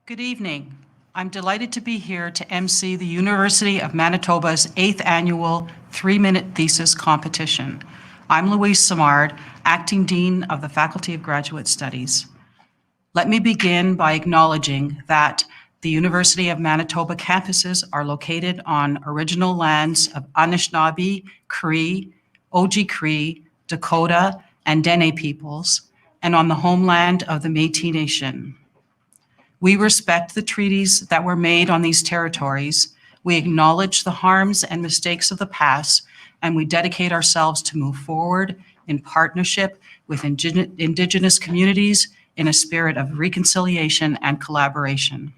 Good evening. I'm delighted to be here to MC the University of Manitoba's 8th annual 3-minute thesis competition. I'm Louise Simard, Acting Dean of the Faculty of Graduate Studies. Let me begin by acknowledging that the University of Manitoba campuses are located on original lands of Anishinaabe, Cree, Oji-Cree, Dakota, and Dene peoples, and on the homeland of the Métis Nation. We respect the treaties that were made on these territories. We acknowledge the harms and mistakes of the past, and we dedicate ourselves to move forward in partnership with Indigenous communities in a spirit of reconciliation and collaboration.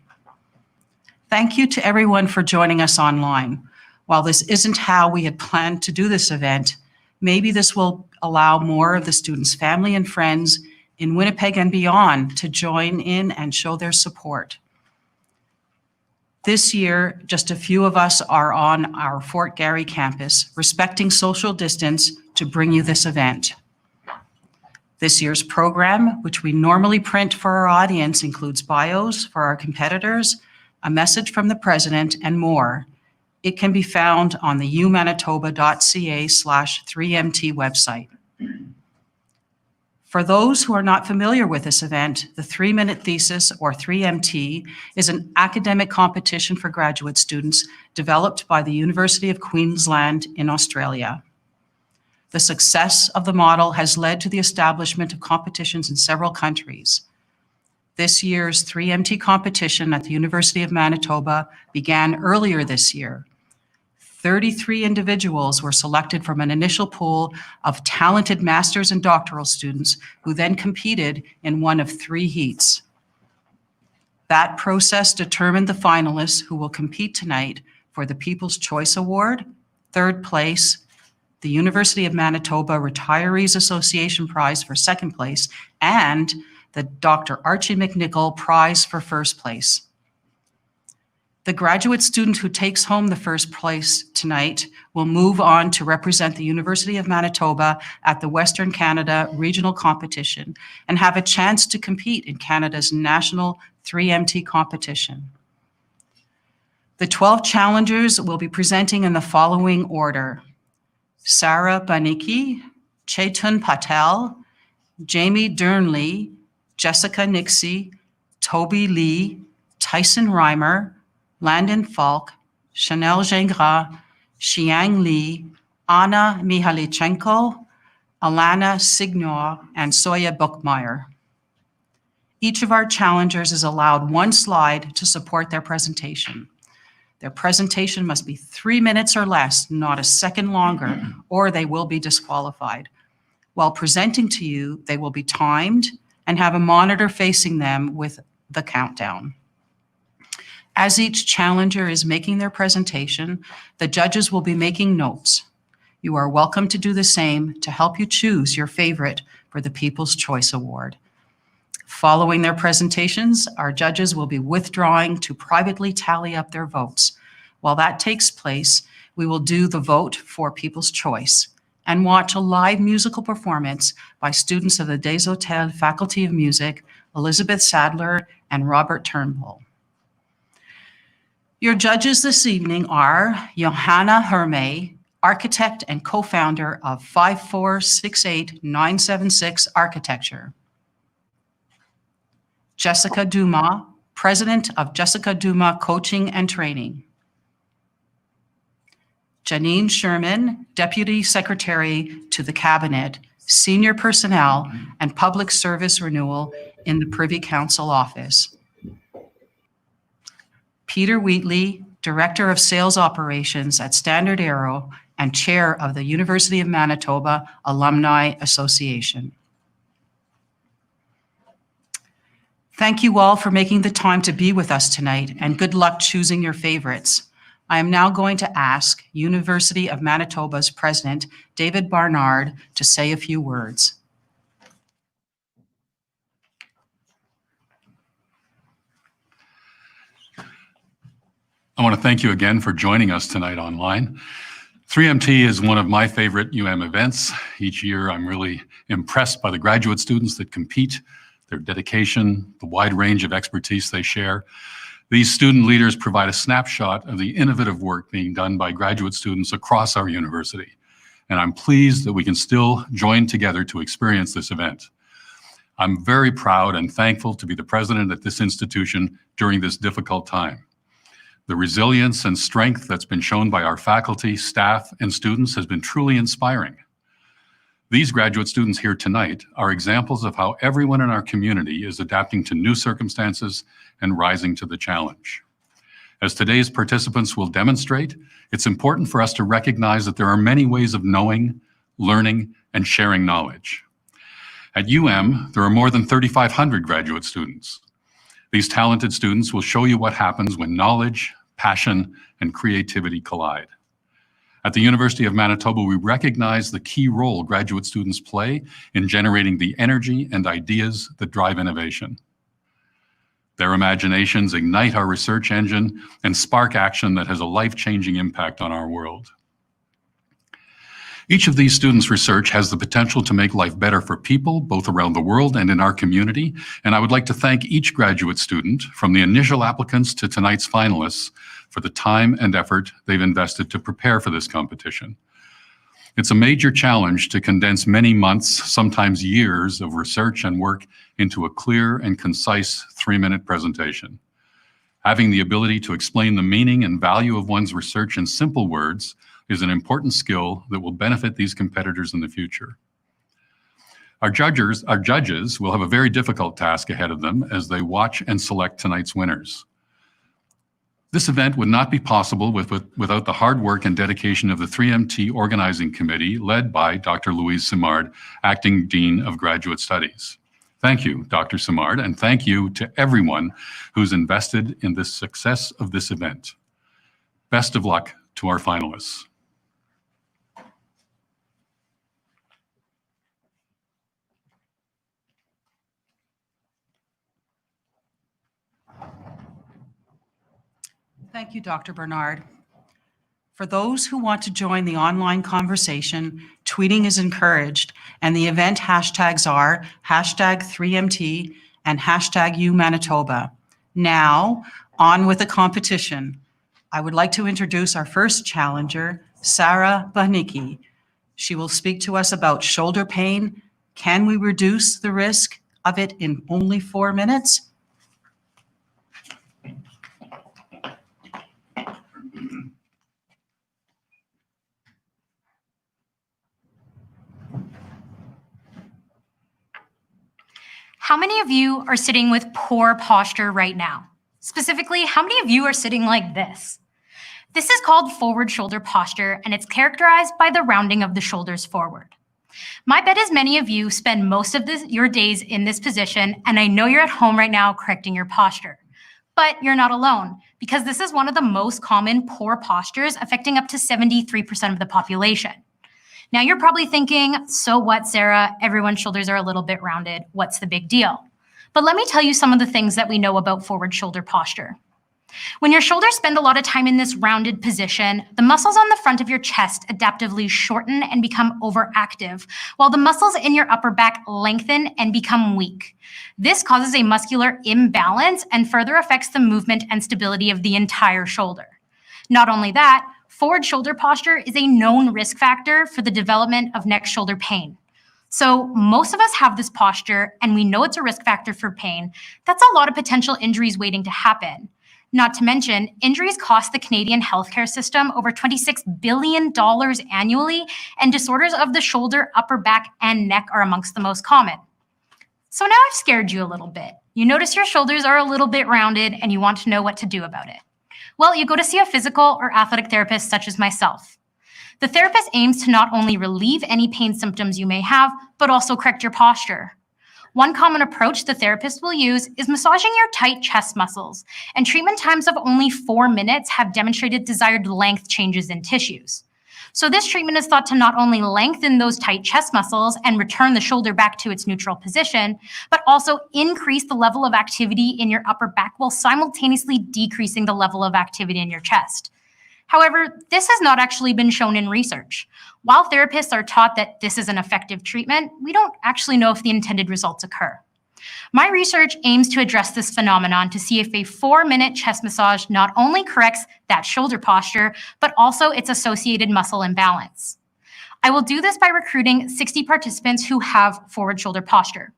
Thank you to everyone for joining us online. While this isn't how we had planned to do this event, maybe this will allow more of the students' family and friends in Winnipeg and beyond to join in and show their support. This year, just a few of us are on our Fort Garry campus, respecting social distance to bring you this event. This year's program, which we normally print for our audience, includes bios for our competitors, a message from the president, and more. It can be found on the umanitoba.ca/3mt website. For those who are not familiar with this event, the 3-minute thesis, or 3MT, is an academic competition for graduate students developed by the University of Queensland in Australia. The success of the model has led to the establishment of competitions in several countries. This year's 3MT competition at the University of Manitoba began earlier this year. 33 individuals were selected from an initial pool of talented master's and doctoral students who then competed in one of 3 heats. That process determined the finalists who will compete tonight for the People's Choice Award, 3rd place, the University of Manitoba Retirees Association Prize for 2nd place, and the Dr. Archie McNichol Prize for 1st place. The graduate student who takes home the 1st place tonight will move on to represent the University of Manitoba at the Western Canada Regional Competition and have a chance to compete in Canada's national 3MT competition. The 12 challengers will be presenting in the following order: Sarah Banicki, Chetan Patel, Jamie Durnley, Jessica Nixie, Toby Lee, Tyson Reimer, Landon Falk, Chanel Gingras, Xiang Li, Anna Mihalichenko, Alana Signor, and Soya Buchmeyer. Each of our challengers is allowed 1 slide to support their presentation. Their presentation must be 3 minutes or less, not a second longer, or they will be disqualified. While presenting to you, they will be timed and have a monitor facing them with the countdown. As each challenger is making their presentation, the judges will be making notes. You are welcome to do the same to help you choose your favorite for the People's Choice Award. Following their presentations, our judges will be withdrawing to privately tally up their votes. While that takes place, we will do the vote for People's Choice and watch a live musical performance by students of the Des Hôtels Faculty of Music, Elizabeth Sadler and Robert Turnbull. Your judges this evening are Johanna Hermé, architect and co-founder of 5468976 Architecture. Jessica Dumas, president of Jessica Dumas Coaching and Training. Janine Sherman, deputy secretary to the cabinet, senior personnel and public service renewal in the Privy Council office. Peter Wheatley, Director of Sales Operations at Standard Aero and Chair of the University of Manitoba Alumni Association. Thank you all for making the time to be with us tonight, and good luck choosing your favorites. I am now going to ask University of Manitoba's President, David Barnard, to say a few words. I want to thank you again for joining us tonight online. 3MT is one of my favorite UM events. Each year, I'm really impressed by the graduate students that compete. their dedication, the wide range of expertise they share. These student leaders provide a snapshot of the innovative work being done by graduate students across our university. And I'm pleased that we can still join together to experience this event. I'm very proud and thankful to be the president at this institution during this difficult time. The resilience and strength that's been shown by our faculty, staff, and students has been truly inspiring. These graduate students here tonight are examples of how everyone in our community is adapting to new circumstances and rising to the challenge. As today's participants will demonstrate, it's important for us to recognize that there are many ways of knowing, learning, and sharing knowledge. At there are more than 3,500 graduate students. These talented students will show you what happens when knowledge, passion, and creativity collide. At the University of Manitoba, we recognize the key role graduate students play in generating the energy and ideas that drive innovation. Their imaginations ignite our research engine and spark action that has a life-changing impact on our world. Each of these students' research has the potential to make life better for people, both around the world and in our community, and I would like to thank each graduate student, from the initial applicants to tonight's finalists, for the time and effort they've invested to prepare for this competition. It's a major challenge to condense many months, sometimes years, of research and work into a clear and concise 3-minute presentation. Having the ability to explain the meaning and value of one's research in simple words is an important skill that will benefit these competitors in the future. Our judges will have a very difficult task ahead of them as they watch and select tonight's winners. This event would not be possible without the hard work and dedication of the 3MT Organizing Committee, led by Dr. Louise Simard, Acting Dean of Graduate Studies. Thank you, Dr. Simard, and thank you to everyone who's invested in the success of this event. Best of luck to our finalists. Thank you, Dr. Bernard. For those who want to join the online conversation, tweeting is encouraged, and the event hashtags are #3MT and #UManitoba. Now, on with the competition. I would like to introduce our first challenger, Sarah Bahnicki. She will speak to us about shoulder pain. Can we reduce the risk of it in only 4 minutes? How many of you are sitting with poor posture right now? Specifically, how many of you are sitting like this? This is called forward shoulder posture, and it's characterized by the rounding of the shoulders forward. My bet is many of you spend most of your days in this position, and I know you're at home right now correcting your posture. But you're not alone, because this is one of the most common poor postures affecting up to 73% of the population. Now you're probably thinking, so what, Sarah? Everyone's shoulders are a little bit rounded. What's the big deal? But let me tell you some of the things that we know about forward shoulder posture. When your shoulders spend a lot of time in this rounded position, the muscles on the front of your chest adaptively shorten and become overactive, while the muscles in your upper back lengthen and become weak. This causes a muscular imbalance and further affects the movement and stability of the entire shoulder. Not only that, forward shoulder posture is a known risk factor for the development of neck shoulder pain. So most of us have this posture, and we know it's a risk factor for pain. That's a lot of potential injuries waiting to happen. Not to mention, injuries cost the Canadian healthcare system over $26 billion annually, and disorders of the shoulder, upper back, and neck are amongst the most common. So now I've scared you a little bit. You notice your shoulders are a little bit rounded, and you want to know what to do about it. Well, you go to see a physical or athletic therapist such as myself. The therapist aims to not only relieve any pain symptoms you may have, but also correct your posture. One common approach the therapist will use is massaging your tight chest muscles, and treatment times of only 4 minutes have demonstrated desired length changes in tissues. So this treatment is thought to not only lengthen those tight chest muscles and return the shoulder back to its neutral position, but also increase the level of activity in your upper back while simultaneously decreasing the level of activity in your chest. However, this has not actually been shown in research. While therapists are taught that this is an effective treatment, we don't actually know if the intended results occur. My research aims to address this phenomenon to see if a 4-minute chest massage not only corrects that shoulder posture, but also its associated muscle imbalance. I will do this by recruiting 60 participants who have forward shoulder posture.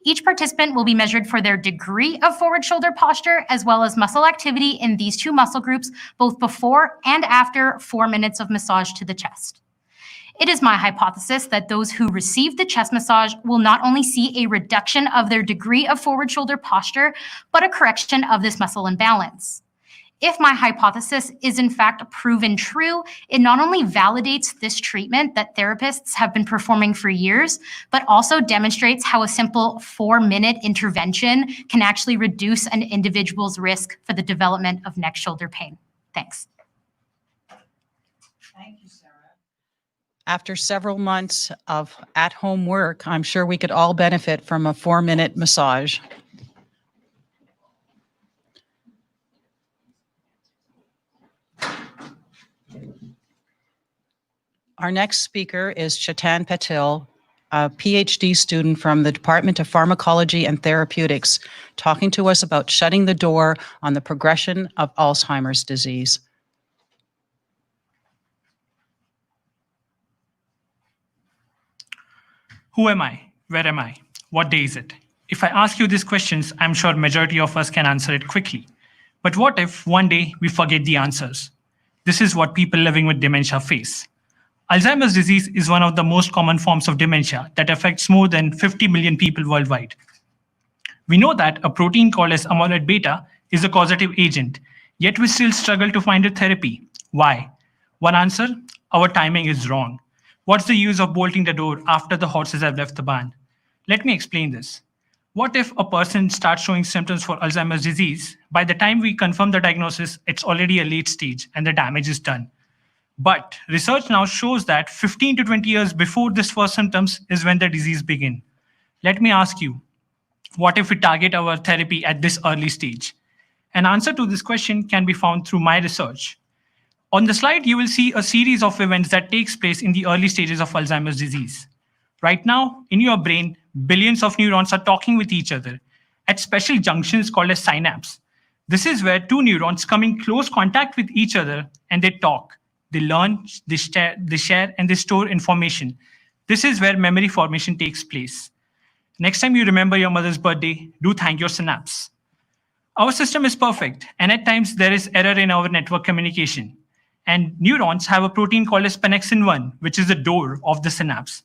Each participant will be measured for their degree of forward shoulder posture, as well as muscle activity in these two muscle groups, both before and after 4 minutes of massage to the chest. It is my hypothesis that those who receive the chest massage will not only see a reduction of their degree of forward shoulder posture, but a correction of this muscle imbalance. If my hypothesis is in fact proven true, it not only validates this treatment that therapists have been performing for years, but also demonstrates how a simple 4-minute intervention can actually reduce an individual's risk for the development of neck shoulder pain. Thanks. Thank you, Sarah. After several months of at-home work, I'm sure we could all benefit from a 4-minute massage. Our next speaker is Chetan Patil, a PhD student from the Department of Pharmacology and Therapeutics, talking to us about shutting the door on the progression of Alzheimer's disease. Who am I? Where am I? What day is it? If I ask you these questions, I'm sure majority of us can answer it quickly. But what if one day we forget the answers? This is what people living with dementia face. Alzheimer's disease is one of the most common forms of dementia that affects more than 50 million people worldwide. We know that a protein called as amyloid beta is a causative agent, yet we still struggle to find a therapy. Why? One answer, our timing is wrong. What's the use of bolting the door after the horses have left the barn? Let me explain this. What if a person starts showing symptoms for Alzheimer's disease? By the time we confirm the diagnosis, it's already a late stage and the damage is done. But research now shows that 15 to 20 years before this first symptoms is when the disease begins. Let me ask you, what if we target our therapy at this early stage? An answer to this question can be found through my research. On the slide, you will see a series of events that takes place in the early stages of Alzheimer's disease. Right now, in your brain, billions of neurons are talking with each other at special junctions called as synapse. This is where two neurons come in close contact with each other and they talk. They learn, they share, and they store information. This is where memory formation takes place. Next time you remember your mother's birthday, do thank your synapse. Our system is perfect, and at times there is error in our network communication. And neurons have a protein called as pannexin-1, which is the door of the synapse.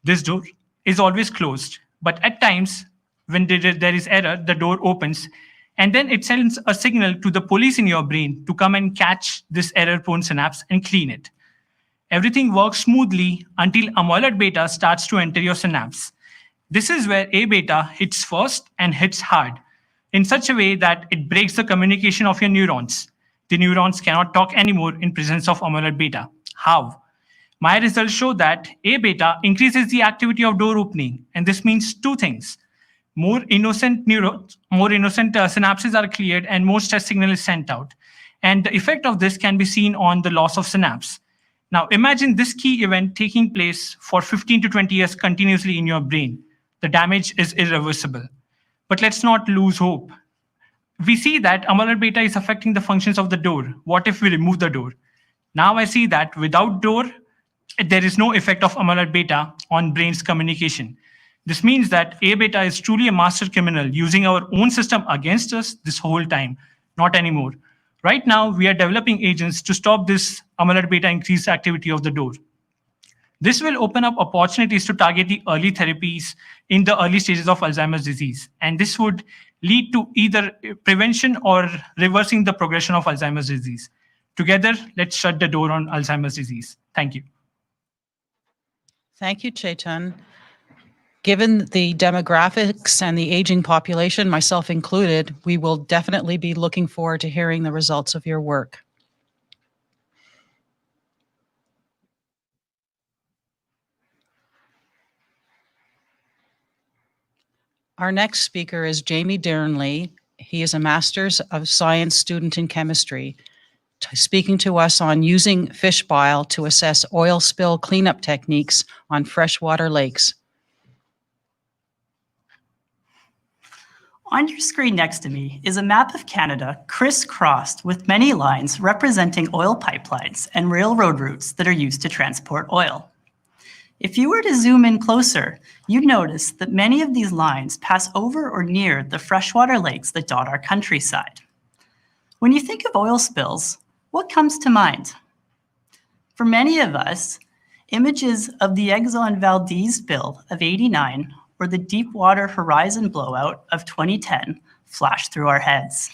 This door is always closed, but at times when there is error, the door opens, and then it sends a signal to the police in your brain to come and catch this error-prone synapse and clean it. Everything works smoothly until amyloid beta starts to enter your synapse. This is where A beta hits first and hits hard in such a way that it breaks the communication of your neurons. The neurons cannot talk anymore in presence of amyloid beta. How? My results show that A beta increases the activity of door opening, and this means two things. More innocent synapses are cleared and more stress signal is sent out. And the effect of this can be seen on the loss of synapse. Now imagine this key event taking place for 15 to 20 years continuously in your brain. The damage is irreversible. But let's not lose hope. We see that amyloid beta is affecting the functions of the door. What if we remove the door? Now I see that without door, there is no effect of amyloid beta on brain's communication. This means that A beta is truly a master criminal using our own system against us this whole time, not anymore. Right now, we are developing agents to stop this amyloid beta increased activity of the door. This will open up opportunities to target the early therapies in the early stages of Alzheimer's disease. And this would lead to either prevention or reversing the progression of Alzheimer's disease. Together, let's shut the door on Alzheimer's disease. Thank you. Thank you, Chetan. Given the demographics and the aging population, myself included, we will definitely be looking forward to hearing the results of your work. Our next speaker is Jamie Dearnley. He is a Master's of Science student in chemistry, speaking to us on using fish bile to assess oil spill cleanup techniques on freshwater lakes. On your screen next to me is a map of Canada crisscrossed with many lines representing oil pipelines and railroad routes that are used to transport oil. If you were to zoom in closer, you'd notice that many of these lines pass over or near the freshwater lakes that dot our countryside. When you think of oil spills, what comes to mind? For many of us, images of the Exxon Valdez spill of '89 or the Deepwater Horizon blowout of 2010 flash through our heads.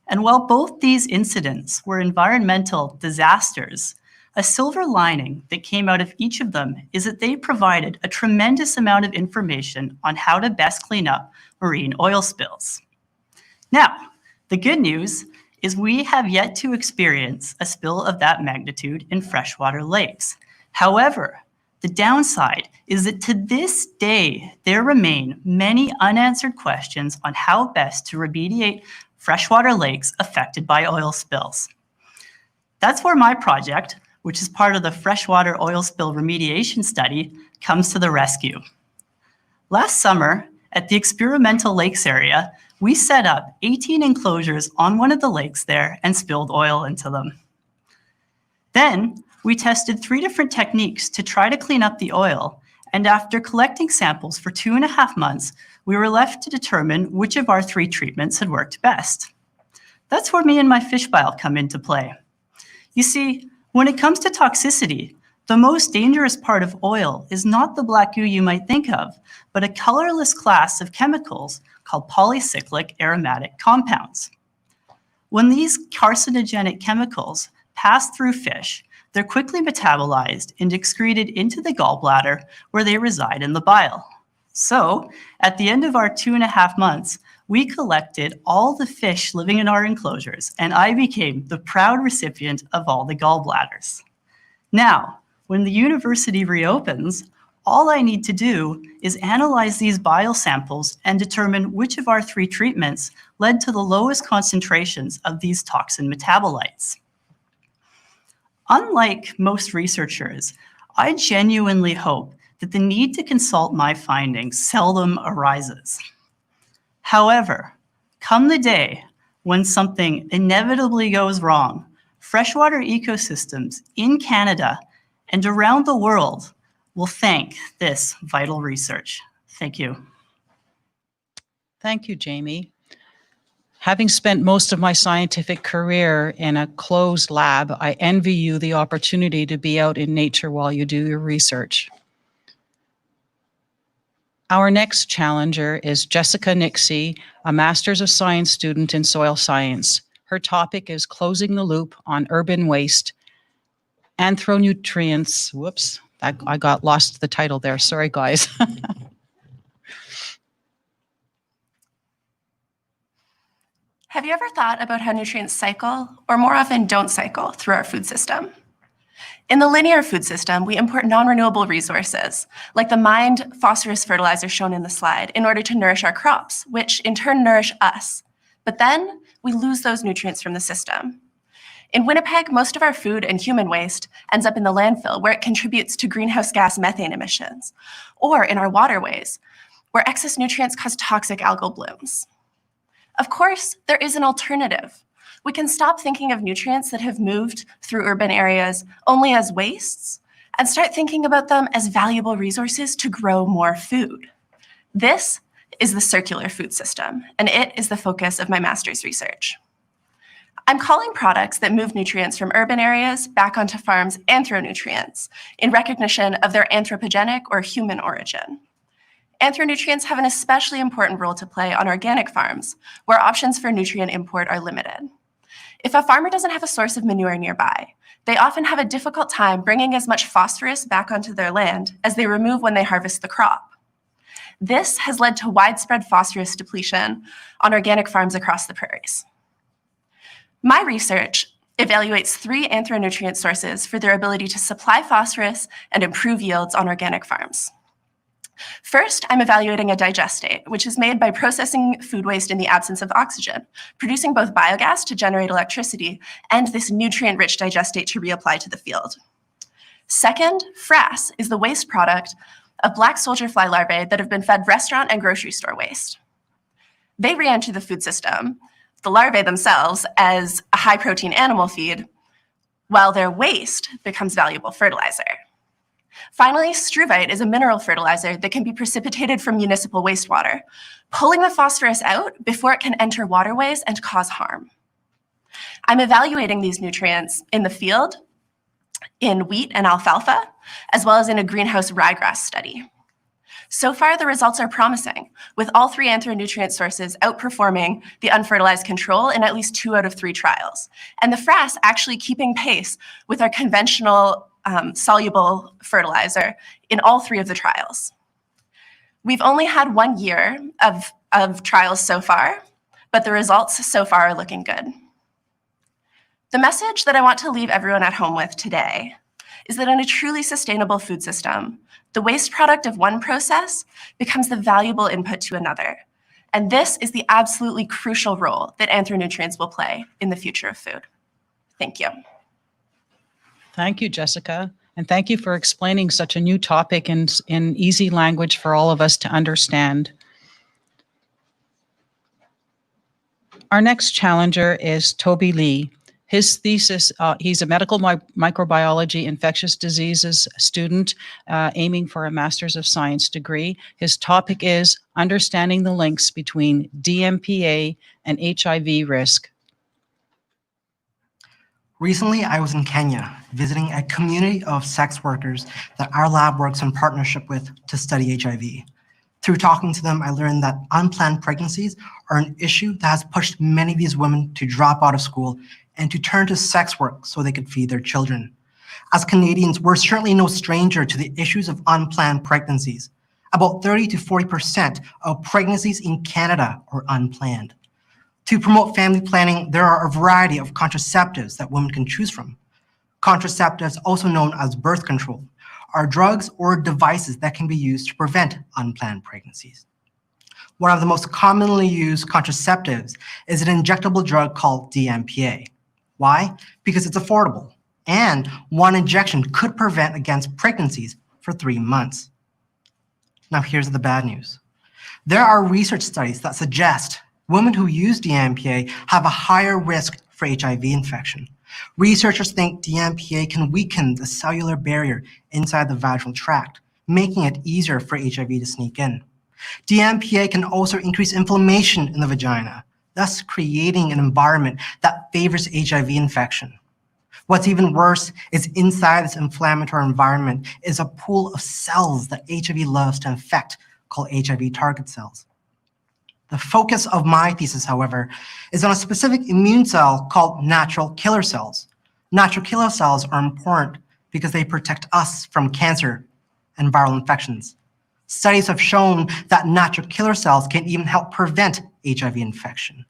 And while both these incidents were environmental disasters, a silver lining that came out of each of them is that they provided a tremendous amount of information on how to best clean up marine oil spills. Now, the good news is we have yet to experience a spill of that magnitude in freshwater lakes. However, the downside is that to this day, there remain many unanswered questions on how best to remediate freshwater lakes affected by oil spills. That's where my project, which is part of the Freshwater Oil Spill Remediation Study, comes to the rescue. Last summer, at the experimental lakes area, we set up 18 enclosures on one of the lakes there and spilled oil into them. Then, we tested 3 different techniques to try to clean up the oil, and after collecting samples for 2.5 months, we were left to determine which of our 3 treatments had worked best. That's where me and my fish bile come into play. You see, when it comes to toxicity, the most dangerous part of oil is not the black goo you might think of, but a colorless class of chemicals called polycyclic aromatic compounds. When these carcinogenic chemicals pass through fish, they're quickly metabolized and excreted into the gallbladder where they reside in the bile. So, at the end of our 2.5 months, we collected all the fish living in our enclosures, and I became the proud recipient of all the gallbladders. Now, when the university reopens, all I need to do is analyze these bile samples and determine which of our 3 treatments led to the lowest concentrations of these toxin metabolites. Unlike most researchers, I genuinely hope that the need to consult my findings seldom arises. However, come the day when something inevitably goes wrong, freshwater ecosystems in Canada and around the world will thank this vital research. Thank you. Thank you, Jamie. Having spent most of my scientific career in a closed lab, I envy you the opportunity to be out in nature while you do your research. Our next challenger is Jessica Nixie, a Master's of Science student in soil science. Her topic is closing the loop on urban waste, anthronutrients. Whoops, I got lost the title there. Sorry, guys. Have you ever thought about how nutrients cycle, or more often don't cycle, through our food system? In the linear food system, we import non-renewable resources, like the mined phosphorus fertilizer shown in the slide, in order to nourish our crops, which in turn nourish us. But then we lose those nutrients from the system. In Winnipeg, most of our food and human waste ends up in the landfill, where it contributes to greenhouse gas methane emissions, or in our waterways, where excess nutrients cause toxic algal blooms. Of course, there is an alternative. We can stop thinking of nutrients that have moved through urban areas only as wastes and start thinking about them as valuable resources to grow more food. This is the circular food system, and it is the focus of my master's research. I'm calling products that move nutrients from urban areas back onto farms anthronutrients in recognition of their anthropogenic or human origin. Anthronutrients have an especially important role to play on organic farms, where options for nutrient import are limited. If a farmer doesn't have a source of manure nearby, they often have a difficult time bringing as much phosphorus back onto their land as they remove when they harvest the crop. This has led to widespread phosphorus depletion on organic farms across the prairies. My research evaluates 3 anthronutrient sources for their ability to supply phosphorus and improve yields on organic farms. First, I'm evaluating a digestate, which is made by processing food waste in the absence of oxygen, producing both biogas to generate electricity and this nutrient-rich digestate to reapply to the field. Second, frass is the waste product of black soldier fly larvae that have been fed restaurant and grocery store waste. They re-enter the food system, the larvae themselves, as a high-protein animal feed, while their waste becomes valuable fertilizer. Finally, struvite is a mineral fertilizer that can be precipitated from municipal wastewater, pulling the phosphorus out before it can enter waterways and cause harm. I'm evaluating these nutrients in the field, in wheat and alfalfa, as well as in a greenhouse ryegrass study. So far, the results are promising, with all 3 anthronutrient sources outperforming the unfertilized control in at least 2 out of 3 trials, and the frass actually keeping pace with our conventional soluble fertilizer in all 3 of the trials. We've only had 1 year of trials so far, but the results so far are looking good. The message that I want to leave everyone at home with today is that in a truly sustainable food system, the waste product of one process becomes the valuable input to another. And this is the absolutely crucial role that anthronutrients will play in the future of food. Thank you. Thank you, Jessica. And thank you for explaining such a new topic in easy language for all of us to understand. Our next challenger is Toby Lee. His thesis, he's a medical microbiology infectious diseases student aiming for a Master's of Science degree. His topic is understanding the links between DMPA and HIV risk. Recently, I was in Kenya visiting a community of sex workers that our lab works in partnership with to study HIV. Through talking to them, I learned that unplanned pregnancies are an issue that has pushed many of these women to drop out of school and to turn to sex work so they could feed their children. As Canadians, we're certainly no stranger to the issues of unplanned pregnancies. About 30 to 40% of pregnancies in Canada are unplanned. To promote family planning, there are a variety of contraceptives that women can choose from. Contraceptives, also known as birth control, are drugs or devices that can be used to prevent unplanned pregnancies. One of the most commonly used contraceptives is an injectable drug called DMPA. Why? Because it's affordable, and one injection could prevent against pregnancies for 3 months. Now here's the bad news. There are research studies that suggest women who use DMPA have a higher risk for HIV infection. Researchers think DMPA can weaken the cellular barrier inside the vaginal tract, making it easier for HIV to sneak in. DMPA can also increase inflammation in the vagina, thus creating an environment that favors HIV infection. What's even worse is inside this inflammatory environment is a pool of cells that HIV loves to infect, called HIV target cells. The focus of my thesis, however, is on a specific immune cell called natural killer cells. Natural killer cells are important because they protect us from cancer and viral infections. Studies have shown that natural killer cells can even help prevent HIV infection.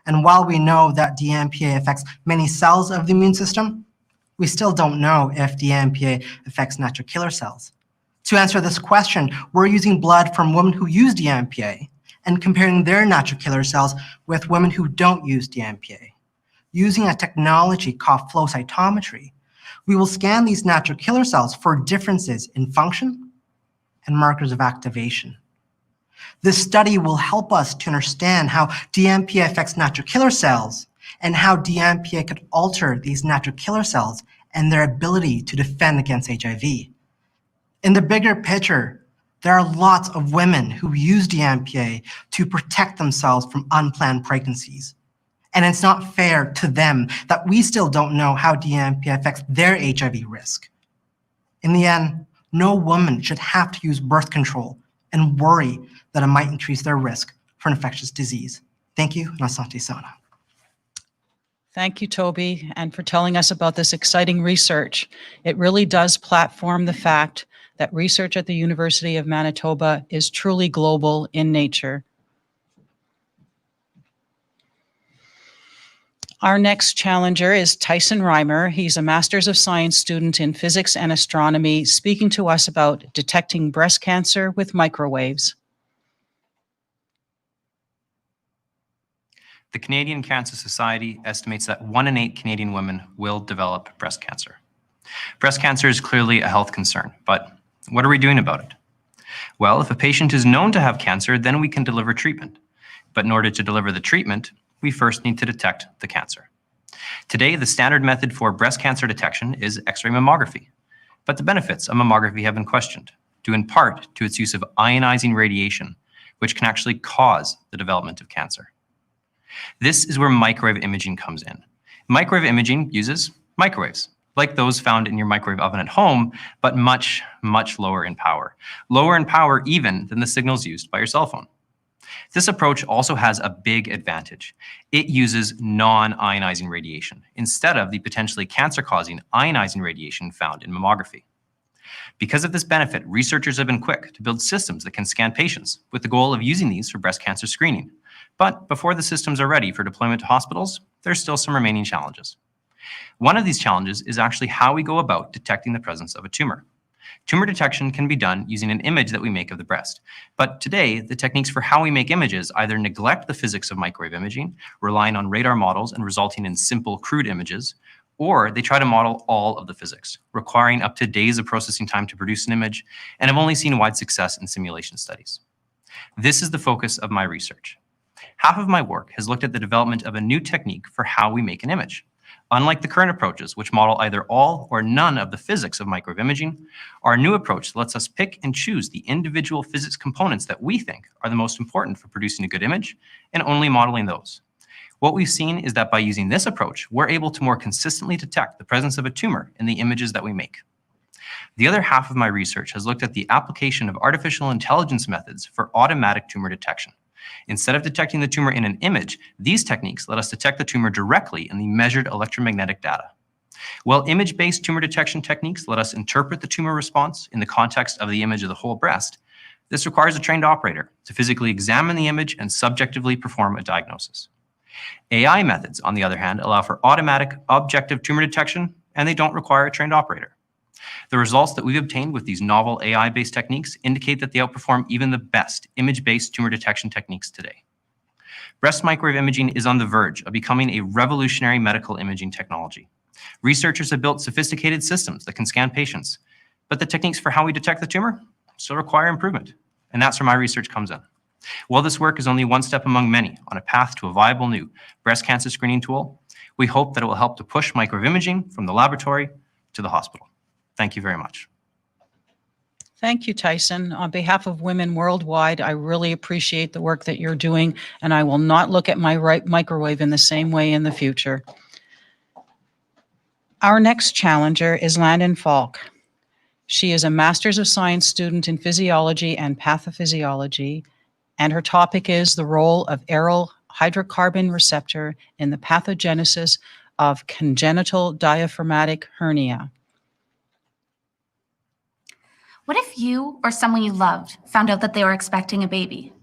And while we know that DMPA affects many cells of the immune system, we still don't know if DMPA affects natural killer cells. To answer this question, we're using blood from women who use DMPA and comparing their natural killer cells with women who don't use DMPA. Using a technology called flow cytometry, we will scan these natural killer cells for differences in function and markers of activation. This study will help us to understand how DMPA affects natural killer cells and how DMPA could alter these natural killer cells and their ability to defend against HIV. In the bigger picture, there are lots of women who use DMPA to protect themselves from unplanned pregnancies. And it's not fair to them that we still don't know how DMPA affects their HIV risk. In the end, no woman should have to use birth control and worry that it might increase their risk for an infectious disease. Thank you, and asante sana. Thank you, Toby, and for telling us about this exciting research. It really does platform the fact that research at the University of Manitoba is truly global in nature. Our next challenger is Tyson Reimer. He's a Master's of Science student in Physics and Astronomy, speaking to us about detecting breast cancer with microwaves. The Canadian Cancer Society estimates that 1 in 8 Canadian women will develop breast cancer. Breast cancer is clearly a health concern, but what are we doing about it? Well, if a patient is known to have cancer, then we can deliver treatment. But in order to deliver the treatment, we first need to detect the cancer. Today, the standard method for breast cancer detection is X-ray mammography. But the benefits of mammography have been questioned, due in part to its use of ionizing radiation, which can actually cause the development of cancer. This is where microwave imaging comes in. Microwave imaging uses microwaves, like those found in your microwave oven at home, but much, much lower in power. Lower in power even than the signals used by your cell phone. This approach also has a big advantage. It uses non-ionizing radiation instead of the potentially cancer-causing ionizing radiation found in mammography. Because of this benefit, researchers have been quick to build systems that can scan patients with the goal of using these for breast cancer screening. But before the systems are ready for deployment to hospitals, there's still some remaining challenges. One of these challenges is actually how we go about detecting the presence of a tumor. Tumor detection can be done using an image that we make of the breast. But today, the techniques for how we make images either neglect the physics of microwave imaging, relying on radar models and resulting in simple, crude images, or they try to model all of the physics, requiring up to days of processing time to produce an image, and have only seen wide success in simulation studies. This is the focus of my research. Half of my work has looked at the development of a new technique for how we make an image. Unlike the current approaches, which model either all or none of the physics of microwave imaging, our new approach lets us pick and choose the individual physics components that we think are the most important for producing a good image, and only modeling those. What we've seen is that by using this approach, we're able to more consistently detect the presence of a tumor in the images that we make. The other half of my research has looked at the application of artificial intelligence methods for automatic tumor detection. Instead of detecting the tumor in an image, these techniques let us detect the tumor directly in the measured electromagnetic data. While image-based tumor detection techniques let us interpret the tumor response in the context of the image of the whole breast, this requires a trained operator to physically examine the image and subjectively perform a diagnosis. AI methods, on the other hand, allow for automatic, objective tumor detection, and they don't require a trained operator. The results that we've obtained with these novel AI-based techniques indicate that they outperform even the best image-based tumor detection techniques today. Breast microwave imaging is on the verge of becoming a revolutionary medical imaging technology. Researchers have built sophisticated systems that can scan patients, but the techniques for how we detect the tumor still require improvement, and that's where my research comes in. While this work is only one step among many on a path to a viable new breast cancer screening tool, we hope that it will help to push microwave imaging from the laboratory to the hospital. Thank you very much. Thank you, Tyson. On behalf of women worldwide, I really appreciate the work that you're doing, and I will not look at my microwave in the same way in the future. Our next challenger is Landon Falk. She is a Master's of Science student in Physiology and Pathophysiology, and her topic is the role of aryl hydrocarbon receptor in the pathogenesis of congenital diaphragmatic hernia. What if you or someone you loved found out that they were expecting a baby?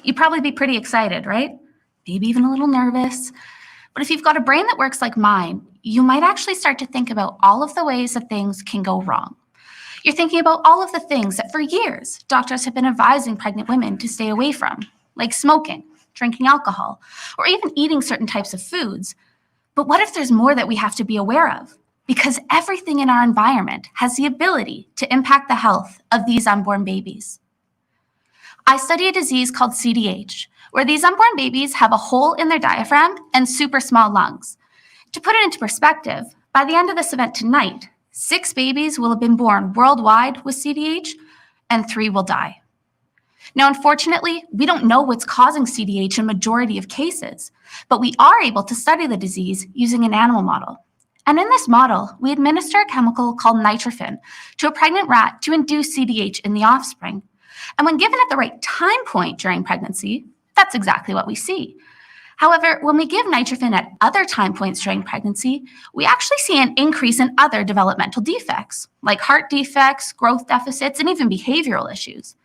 You'd probably be pretty excited, right? Maybe even a little nervous. But if you've got a brain that works like mine, you might actually start to think about all of the ways that things can go wrong. You're thinking about all of the things that for years doctors have been advising pregnant women to stay away from, like smoking, drinking alcohol, or even eating certain types of foods. But what if there's more that we have to be aware of? Because everything in our environment has the ability to impact the health of these unborn babies. I study a disease called CDH, where these unborn babies have a hole in their diaphragm and super small lungs. To put it into perspective, by the end of this event tonight, 6 babies will have been born worldwide with CDH, and 3 will die. Now, unfortunately, we don't know what's causing CDH in a majority of cases, but we are able to study the disease using an animal model. And in this model, we administer a chemical called nitrophin to a pregnant rat to induce CDH in the offspring. And when given at the right time point during pregnancy, that's exactly what we see. However, when we give nitrophin at other time points during pregnancy, we actually see an increase in other developmental defects, like heart defects, growth deficits, and even behavioral issues.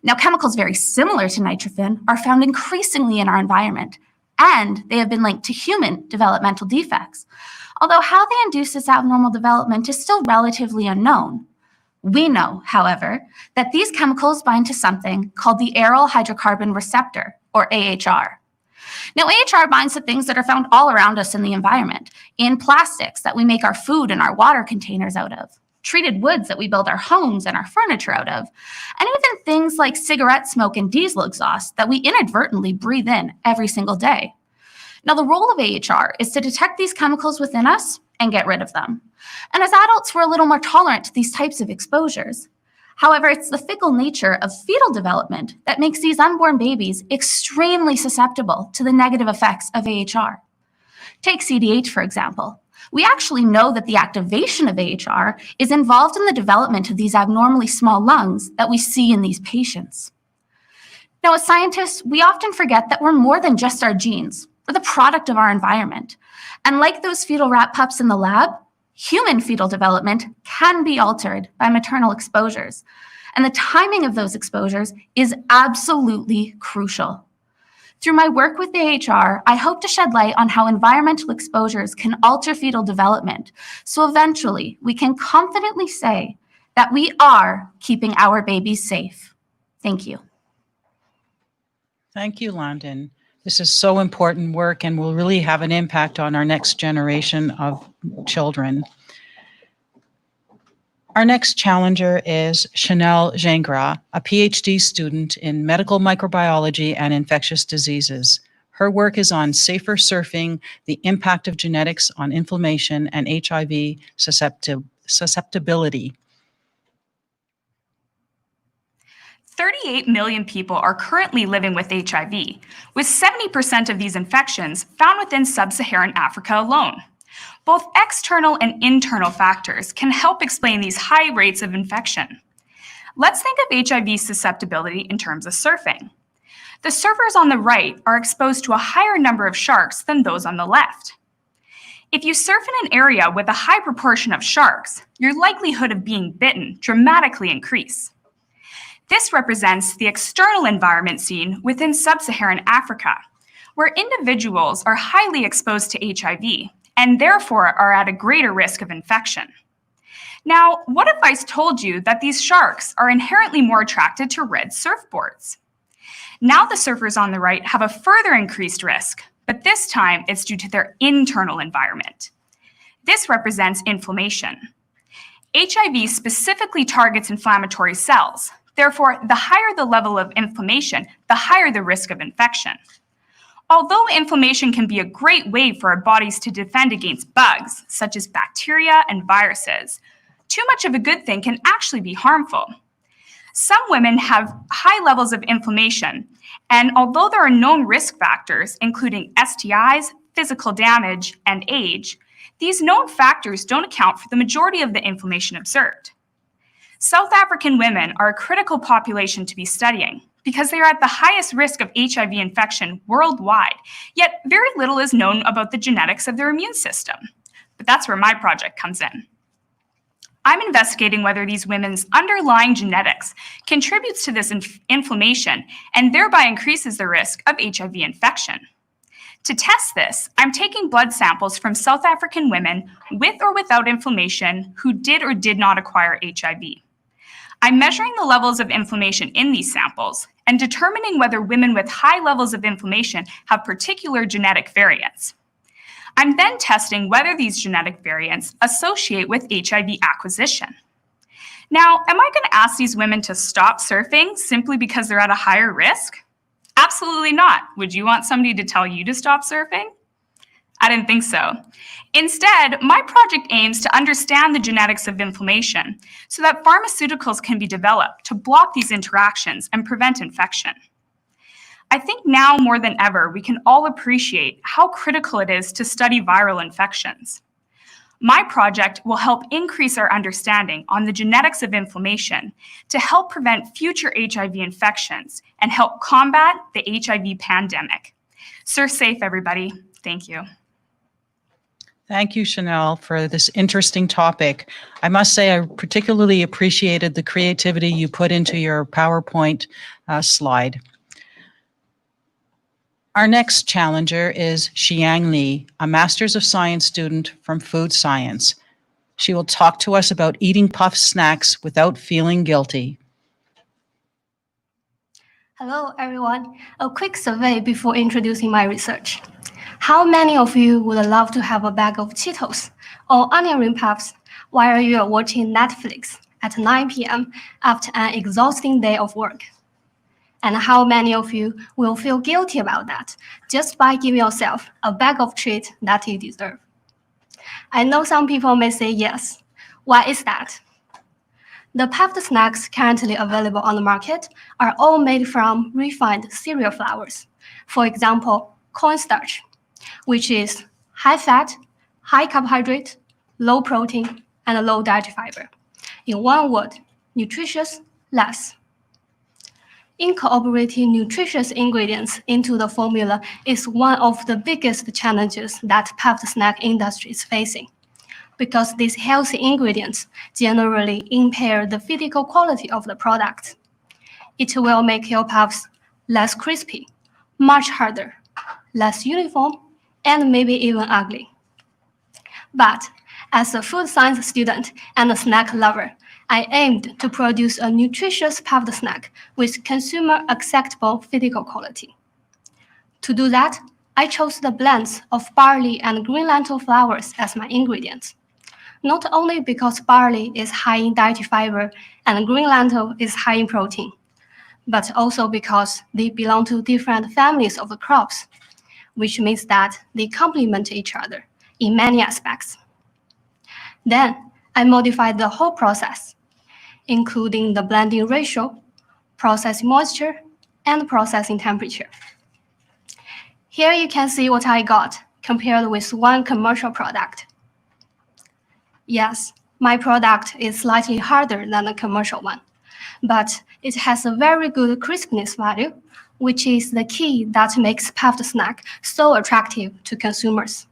Now, chemicals very similar to nitrophin are found increasingly in our environment, and they have been linked to human developmental defects. Although how they induce this abnormal development is still relatively unknown. We know, however, that these chemicals bind to something called the aryl hydrocarbon receptor, or AHR. Now, AHR binds to things that are found all around us in the environment, in plastics that we make our food and our water containers out of, treated woods that we build our homes and our furniture out of, and even things like cigarette smoke and diesel exhaust that we inadvertently breathe in every single day. Now, the role of AHR is to detect these chemicals within us and get rid of them. And as adults, we're a little more tolerant to these types of exposures. However, it's the fickle nature of fetal development that makes these unborn babies extremely susceptible to the negative effects of AHR. Take CDH, for example. We actually know that the activation of AHR is involved in the development of these abnormally small lungs that we see in these patients. Now, as scientists, we often forget that we're more than just our genes. We're the product of our environment. And like those fetal rat pups in the lab, human fetal development can be altered by maternal exposures. And the timing of those exposures is absolutely crucial. Through my work with AHR, I hope to shed light on how environmental exposures can alter fetal development, so eventually we can confidently say that we are keeping our babies safe. Thank you. Thank you, Landon. This is so important work and will really have an impact on our next generation of children. Our next challenger is Chanel Gingras, a PhD student in medical microbiology and infectious diseases. Her work is on safer surfing, the impact of genetics on inflammation and HIV susceptibility. 38 million people are currently living with HIV, with 70% of these infections found within sub-Saharan Africa alone. Both external and internal factors can help explain these high rates of infection. Let's think of HIV susceptibility in terms of surfing. The surfers on the right are exposed to a higher number of sharks than those on the left. If you surf in an area with a high proportion of sharks, your likelihood of being bitten dramatically increases. This represents the external environment seen within sub-Saharan Africa, where individuals are highly exposed to HIV and therefore are at a greater risk of infection. Now, what if I told you that these sharks are inherently more attracted to red surfboards? Now the surfers on the right have a further increased risk, but this time it's due to their internal environment. This represents inflammation. HIV specifically targets inflammatory cells. Therefore, the higher the level of inflammation, the higher the risk of infection. Although inflammation can be a great way for our bodies to defend against bugs, such as bacteria and viruses, too much of a good thing can actually be harmful. Some women have high levels of inflammation, and although there are known risk factors, including STIs, physical damage, and age, these known factors don't account for the majority of the inflammation observed. South African women are a critical population to be studying because they are at the highest risk of HIV infection worldwide, yet very little is known about the genetics of their immune system. But that's where my project comes in. I'm investigating whether these women's underlying genetics contributes to this inflammation and thereby increases the risk of HIV infection. To test this, I'm taking blood samples from South African women with or without inflammation who did or did not acquire HIV. I'm measuring the levels of inflammation in these samples and determining whether women with high levels of inflammation have particular genetic variants. I'm then testing whether these genetic variants associate with HIV acquisition. Now, am I going to ask these women to stop surfing simply because they're at a higher risk? Absolutely not. Would you want somebody to tell you to stop surfing? I didn't think so. Instead, my project aims to understand the genetics of inflammation so that pharmaceuticals can be developed to block these interactions and prevent infection. I think now more than ever, we can all appreciate how critical it is to study viral infections. My project will help increase our understanding on the genetics of inflammation to help prevent future HIV infections and help combat the HIV pandemic. Surf safe, everybody. Thank you. Thank you, Chanel, for this interesting topic. I must say I particularly appreciated the creativity you put into your PowerPoint slide. Our next challenger is Xiang Li, a Master's of Science student from Food Science. She will talk to us about eating puff snacks without feeling guilty. Hello, everyone. A quick survey before introducing my research. How many of you would love to have a bag of Cheetos or onion ring puffs while you are watching Netflix at 9 p.m. after an exhausting day of work? And how many of you will feel guilty about that just by giving yourself a bag of treats that you deserve? I know some people may say yes. Why is that? The puffed snacks currently available on the market are all made from refined cereal flours. For example, cornstarch, which is high fat, high carbohydrate, low protein, and low dietary fiber. In one word, nutritious, less. Incorporating nutritious ingredients into the formula is one of the biggest challenges that puffed snack industry is facing, because these healthy ingredients generally impair the physical quality of the product. It will make your puffs less crispy, much harder, less uniform, and maybe even ugly. But as a food science student and a snack lover, I aimed to produce a nutritious puffed snack with consumer acceptable physical quality. To do that, I chose the blends of barley and green lentil flours as my ingredients. Not only because barley is high in dietary fiber and green lentil is high in protein, but also because they belong to different families of the crops, which means that they complement each other in many aspects. Then I modified the whole process, including the blending ratio, processing moisture, and processing temperature. Here you can see what I got compared with one commercial product. Yes, my product is slightly harder than the commercial one, but it has a very good crispness value, which is the key that makes puffed snack so attractive to consumers.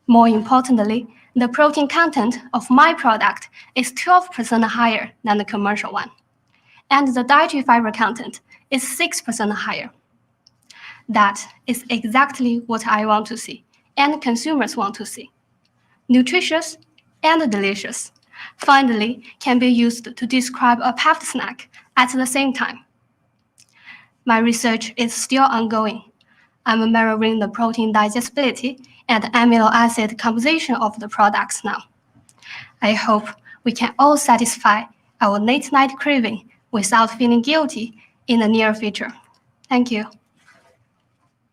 More importantly, the protein content of my product is 12% higher than the commercial one, and the dietary fiber content is 6% higher. That is exactly what I want to see, and consumers want to see. Nutritious and delicious finally can be used to describe a puffed snack at the same time. My research is still ongoing. I'm measuring the protein digestibility and amino acid composition of the products now. I hope we can all satisfy our late night craving without feeling guilty in the near future. Thank you.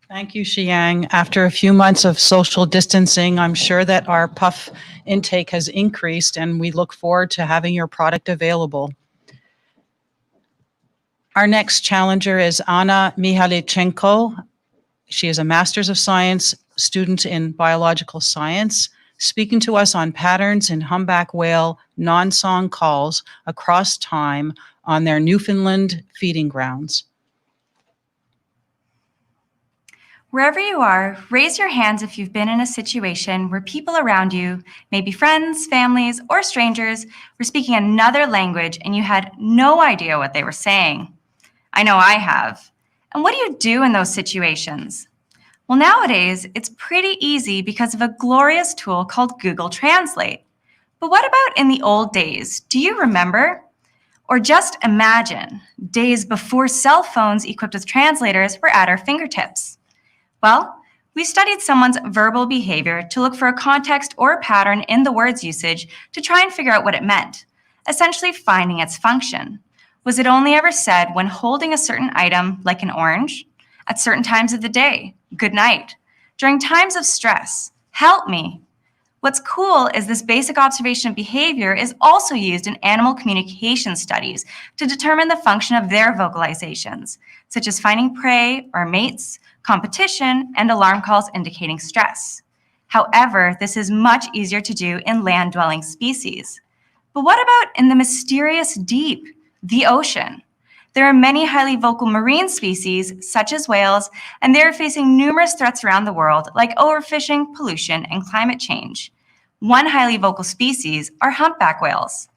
Thank you, Xiang. After a few months of social distancing, I'm sure that our puff intake has increased, and we look forward to having your product available. Our next challenger is Anna Mihalichenko. She is a Master's of Science student in Biological Science, speaking to us on patterns in humpback whale non-song calls across time on their Newfoundland feeding grounds. Wherever you are, raise your hands if you've been in a situation where people around you, maybe friends, families, or strangers, were speaking another language and you had no idea what they were saying. I know I have. And what do you do in those situations? Well, nowadays, it's pretty easy because of a glorious tool called Google Translate. But what about in the old days? Do you remember? Or just imagine days before cell phones equipped with translators were at our fingertips. Well, we studied someone's verbal behavior to look for a context or a pattern in the word's usage to try and figure out what it meant, essentially finding its function. Was it only ever said when holding a certain item, like an orange? At certain times of the day? Good night. During times of stress? Help me. What's cool is this basic observation of behavior is also used in animal communication studies to determine the function of their vocalizations, such as finding prey or mates, competition, and alarm calls indicating stress. However, this is much easier to do in land-dwelling species. But what about in the mysterious deep, the ocean? There are many highly vocal marine species, such as whales, and they are facing numerous threats around the world, like overfishing, pollution, and climate change. One highly vocal species are humpback whales.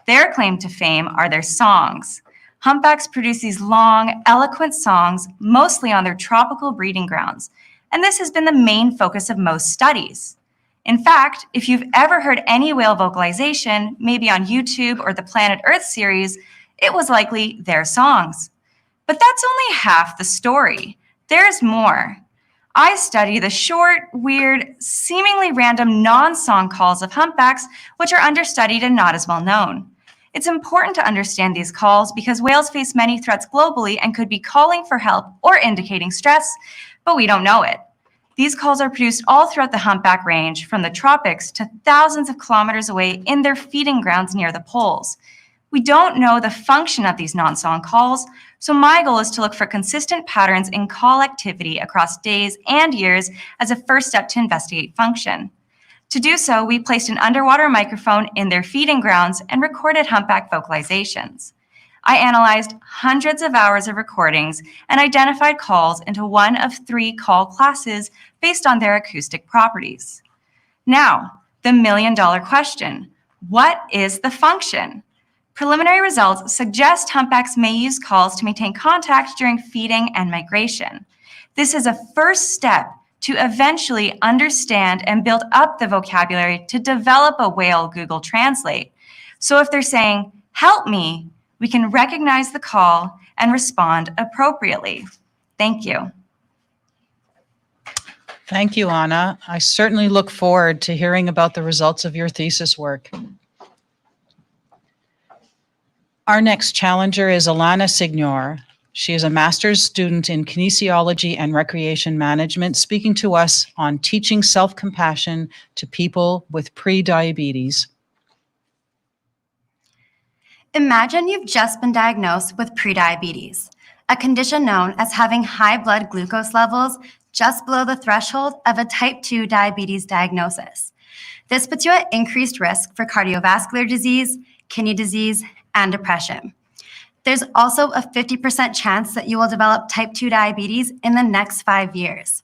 Their claim to fame are their songs. Humpbacks produce these long, eloquent songs, mostly on their tropical breeding grounds, and this has been the main focus of most studies. In fact, if you've ever heard any whale vocalization, maybe on YouTube or the Planet Earth series, it was likely their songs. But that's only half the story. There's more. I study the short, weird, seemingly random non-song calls of humpbacks, which are understudied and not as well known. It's important to understand these calls because whales face many threats globally and could be calling for help or indicating stress, but we don't know it. These calls are produced all throughout the humpback range, from the tropics to thousands of kilometers away in their feeding grounds near the poles. We don't know the function of these non-song calls, so my goal is to look for consistent patterns in call activity across days and years as a first step to investigate function. To do so, we placed an underwater microphone in their feeding grounds and recorded humpback vocalizations. I analyzed hundreds of hours of recordings and identified calls into one of 3 call classes based on their acoustic properties. Now, the million-dollar question: what is the function? Preliminary results suggest humpbacks may use calls to maintain contact during feeding and migration. This is a first step to eventually understand and build up the vocabulary to develop a whale Google Translate. So if they're saying, "Help me," we can recognize the call and respond appropriately. Thank you. Thank you, Anna. I certainly look forward to hearing about the results of your thesis work. Our next challenger is Alana Signor. She is a master's student in kinesiology and recreation management, speaking to us on teaching self-compassion to people with pre-diabetes. Imagine you've just been diagnosed with prediabetes, a condition known as having high blood glucose levels just below the threshold of a type 2 diabetes diagnosis. This puts you at increased risk for cardiovascular disease, kidney disease, and depression. There's also a 50% chance that you will develop type 2 diabetes in the next 5 years.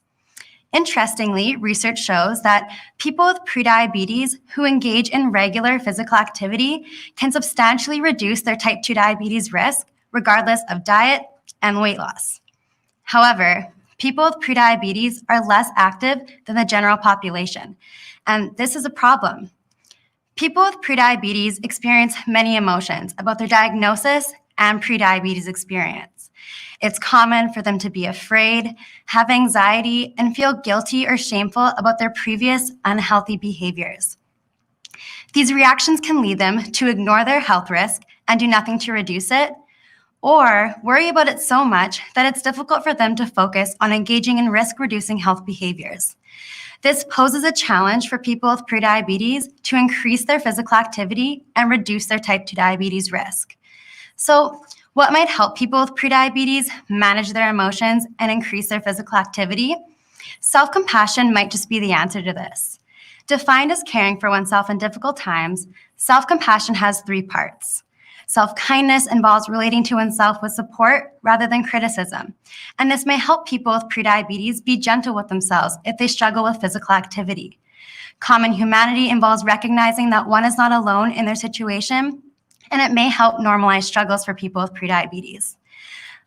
Interestingly, research shows that people with prediabetes who engage in regular physical activity can substantially reduce their type 2 diabetes risk, regardless of diet and weight loss. However, people with prediabetes are less active than the general population, and this is a problem. People with prediabetes experience many emotions about their diagnosis and prediabetes experience. It's common for them to be afraid, have anxiety, and feel guilty or shameful about their previous unhealthy behaviors. These reactions can lead them to ignore their health risk and do nothing to reduce it, or worry about it so much that it's difficult for them to focus on engaging in risk-reducing health behaviors. This poses a challenge for people with prediabetes to increase their physical activity and reduce their type 2 diabetes risk. So, what might help people with prediabetes manage their emotions and increase their physical activity? Self-compassion might just be the answer to this. Defined as caring for oneself in difficult times, self-compassion has 3 parts. Self-kindness involves relating to oneself with support rather than criticism, and this may help people with prediabetes be gentle with themselves if they struggle with physical activity. Common humanity involves recognizing that one is not alone in their situation, and it may help normalize struggles for people with prediabetes.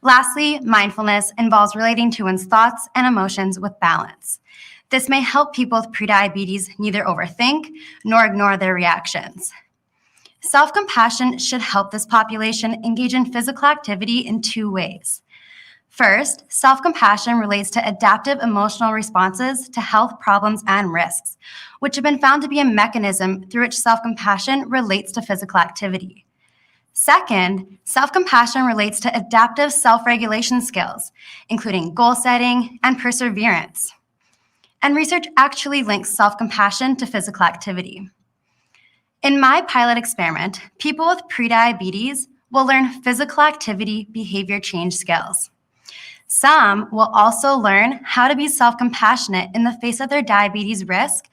Lastly, mindfulness involves relating to one's thoughts and emotions with balance. This may help people with prediabetes neither overthink nor ignore their reactions. Self-compassion should help this population engage in physical activity in 2 ways. First, self-compassion relates to adaptive emotional responses to health problems and risks, which have been found to be a mechanism through which self-compassion relates to physical activity. Second, self-compassion relates to adaptive self-regulation skills, including goal setting and perseverance. And research actually links self-compassion to physical activity. In my pilot experiment, people with prediabetes will learn physical activity behavior change skills. Some will also learn how to be self-compassionate in the face of their diabetes risk,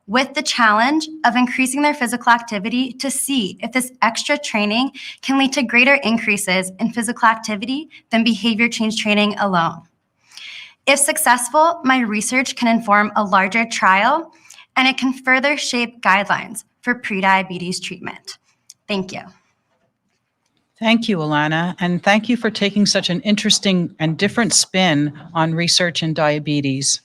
with the challenge of increasing their physical activity to see if this extra training can lead to greater increases in physical activity than behavior change training alone. If successful, my research can inform a larger trial, and it can further shape guidelines for prediabetes treatment. Thank you. Thank you, Alana, and thank you for taking such an interesting and different spin on research in diabetes.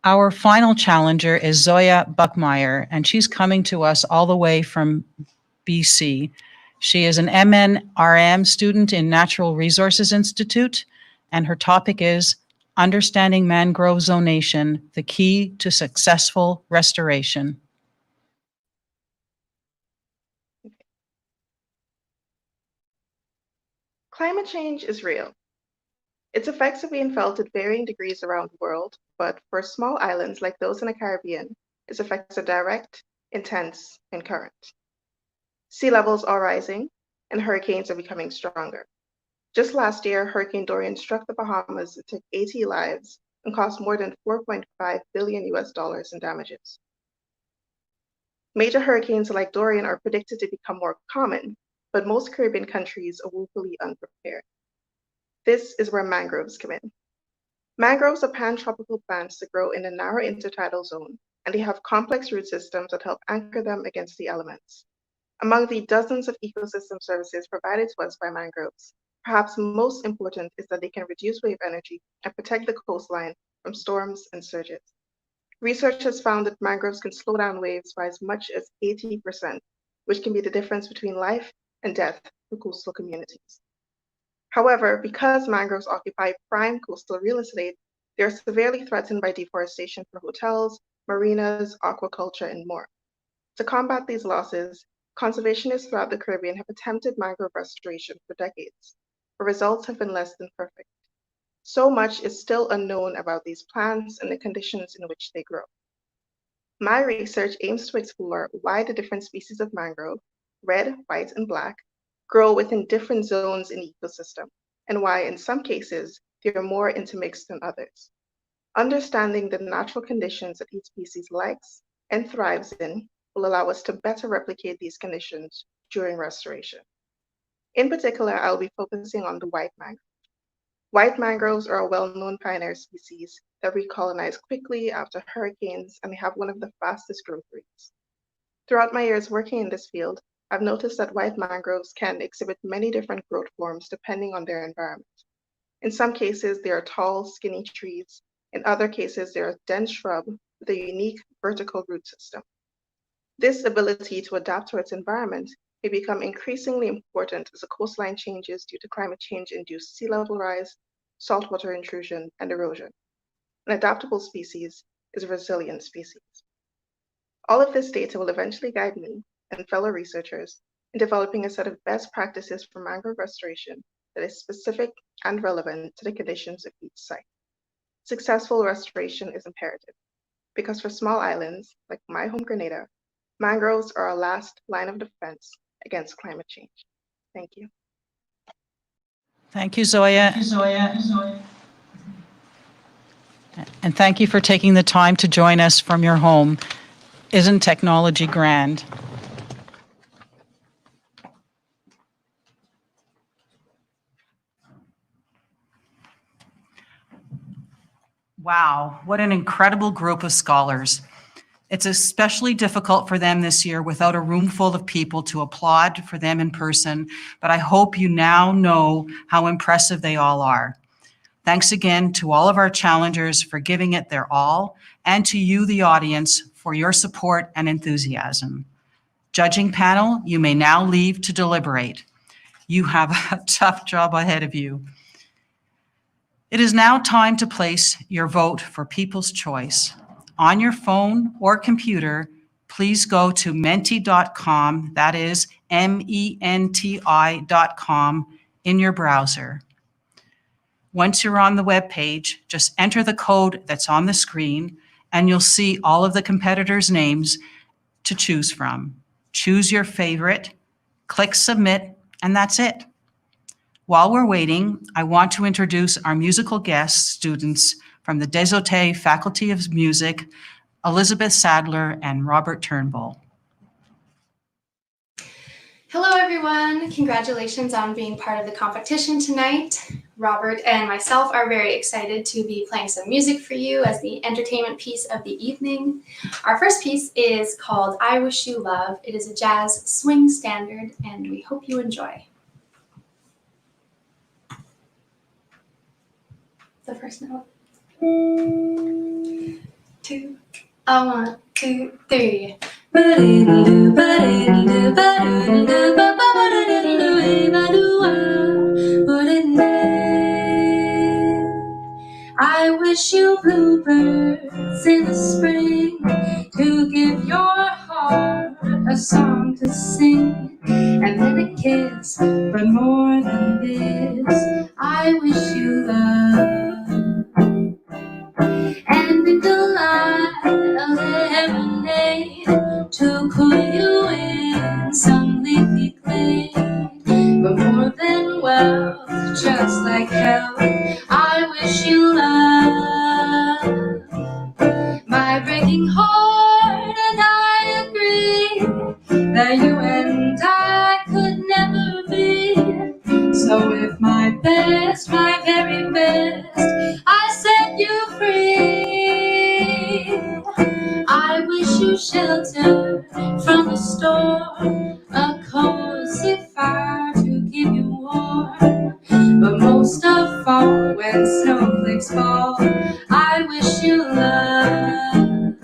Our final challenger is Zoya Buckmeyer, and she's coming to us all the way from BC. She is an MN-RM student in Natural Resources Institute, and her topic is Understanding Mangrove Zonation, the Key to Successful Restoration. Climate change is real. Its effects are being felt at varying degrees around the world, but for small islands like those in the Caribbean, its effects are direct, intense, and current. Sea levels are rising, and hurricanes are becoming stronger. Just last year, Hurricane Dorian struck the Bahamas and took 80 lives and cost more than $4.5 billion in damages. Major hurricanes like Dorian are predicted to become more common, but most Caribbean countries are woefully unprepared. This is where mangroves come in. Mangroves are pan-tropical plants that grow in a narrow intertidal zone, and they have complex root systems that help anchor them against the elements. Among the dozens of ecosystem services provided to us by mangroves, perhaps most important is that they can reduce wave energy and protect the coastline from storms and surges. Research has found that mangroves can slow down waves by as much as 80%, which can be the difference between life and death for coastal communities. However, because mangroves occupy prime coastal real estate, they are severely threatened by deforestation for hotels, marinas, aquaculture, and more. To combat these losses, conservationists throughout the Caribbean have attempted mangrove restoration for decades, but results have been less than perfect. So much is still unknown about these plants and the conditions in which they grow. My research aims to explore why the different species of mangrove, red, white, and black, grow within different zones in the ecosystem, and why in some cases they are more intermixed than others. Understanding the natural conditions that each species likes and thrives in will allow us to better replicate these conditions during restoration. In particular, I'll be focusing on the white mangrove. White mangroves are a well-known pioneer species that recolonize quickly after hurricanes, and they have one of the fastest growth rates. Throughout my years working in this field, I've noticed that white mangroves can exhibit many different growth forms depending on their environment. In some cases, they are tall, skinny trees. In other cases, they are a dense shrub with a unique vertical root system. This ability to adapt to its environment may become increasingly important as the coastline changes due to climate change-induced sea level rise, saltwater intrusion, and erosion. An adaptable species is a resilient species. All of this data will eventually guide me and fellow researchers in developing a set of best practices for mangrove restoration that is specific and relevant to the conditions of each site. Successful restoration is imperative because for small islands like my home Grenada, mangroves are our last line of defense against climate change. Thank you. Thank you, Zoya. And thank you for taking the time to join us from your home. Isn't technology grand? Wow, what an incredible group of scholars. It's especially difficult for them this year without a room full of people to applaud for them in person, but I hope you now know how impressive they all are. Thanks again to all of our challengers for giving it their all, and to you, the audience, for your support and enthusiasm. Judging panel, you may now leave to deliberate. You have a tough job ahead of you. It is now time to place your vote for People's Choice. On your phone or computer, please go to menti.com, that is MENTI.com, in your browser. Once you're on the web page, just enter the code that's on the screen and you'll see all of the competitors' names to choose from. Choose your favorite, click submit, and that's it. While we're waiting, I want to introduce our musical guest students from the Desautels Faculty of Music, Elizabeth Sadler and Robert Turnbull. Hello, everyone. Congratulations on being part of the competition tonight. Robert and myself are very excited to be playing some music for you as the entertainment piece of the evening. Our first piece is called I Wish You Love. It is a jazz swing standard, and we hope you enjoy. The first note. 2, 1, 2, 3. I wish you bluebirds in the spring to give your heart a song to sing, and then a kiss. But more than this, I wish you love. And in July, a lemonade to cool you in some leafy glade. But more than wealth, just like health, I wish you love. My breaking heart and I agree that you and I could never be. So with my best, my very best, I set you free. I wish you shelter from the storm, a cozy fire to keep you warm. But most of all, when snowflakes fall, I wish you love.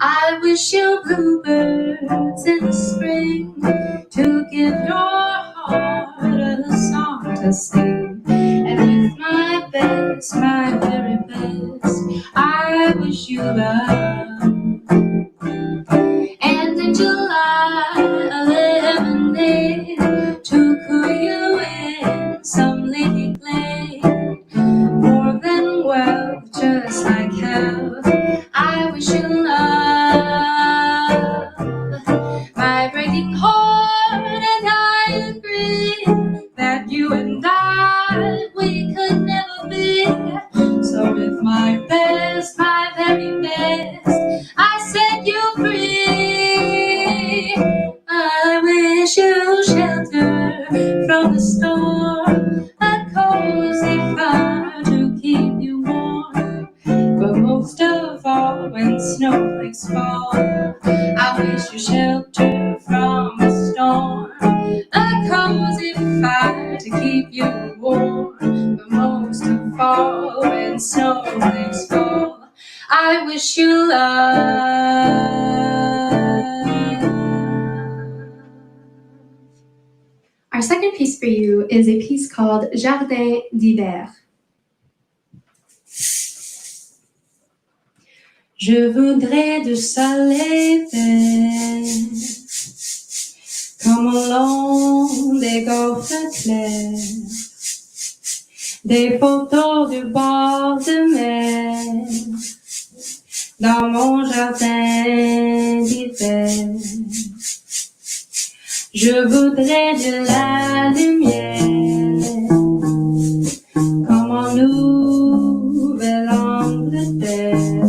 I wish you bluebirds in the spring to give your heart a song to sing. And with my best, my very best, I wish you love. And in July, a lemonade to cool you in some leafy glade. More than wealth, just like health, I wish you love. My breaking heart and I agree that you and I, we could never be. So with my best, my very best, I set you free. I wish you shelter from the storm, a cozy fire to keep you warm. But most of all, when snowflakes fall, I wish you shelter from the storm, a cozy fire to keep you warm. But most of all, when snowflakes fall, I wish you love. Our second piece for you is a piece called Jardin d'hiver. Je voudrais de soleil vert Comme au long des golfes clairs, des photos du bord de mer, dans mon jardin d'hiver. Je voudrais de la lumière, comme en Nouvelle-Angleterre.